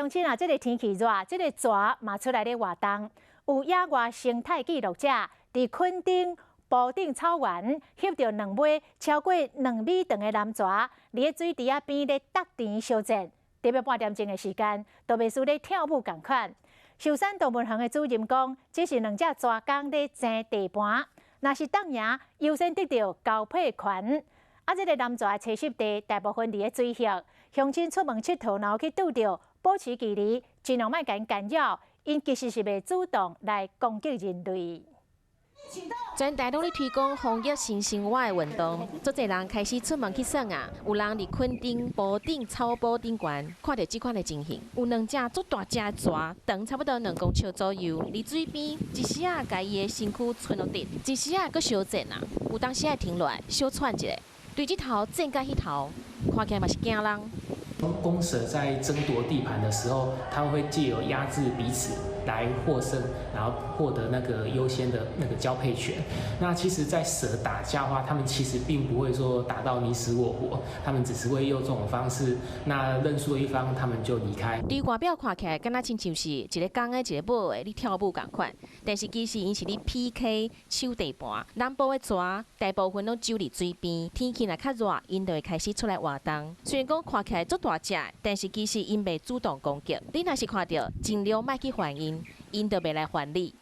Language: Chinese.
相亲啊，这个天气热，这个蛇嘛出来咧活动。有野外生态记录者伫垦丁埔顶草原翕到2尾超过2米长的男蛇，伫咧水池仔边咧搭田相战，大约半点钟的时间，都袂输咧跳舞共款。寿山动物园的主任讲，这是2只蛇公咧争地盘，若是当赢，优先得到交配权。啊，这个男蛇的栖息地大部分伫咧水域，乡亲出门佚佗，然后去拄到，保持距离，尽量莫甲因干扰，因其实是袂主动来攻击人类。全大陆咧推广防疫新生活的运动，足侪人开始出门去耍啊。有人伫垦丁埔顶草埔顶悬看到这款的情形，有2只足大只的蛇，长差不多2公尺左右，伫水边，一时啊，甲伊的身躯伸落地，一时啊，搁相战啊。有当时啊停落来小喘一下，对这头战甲迄头，看起来嘛是惊人。公蛇在争夺地盘的时候，他们会借由压制彼此来获胜，然后获得那个优先的那个交配权。那其实，在蛇打架的话，他们其实并不会说打到你死我活，他们只是会用这种方式，那认输的一方他们就离开。对外表看起来，敢若亲像是一个公的，一个母的，你跳舞共款。但是其实因是咧 PK 抢地盘。南部的蛇大部分拢走伫水边，天气若较热，因就会开始出来活动。虽然讲看起来足大只，但是其实因袂主动攻击。你若是看到，尽量莫去烦因，因就袂来烦你。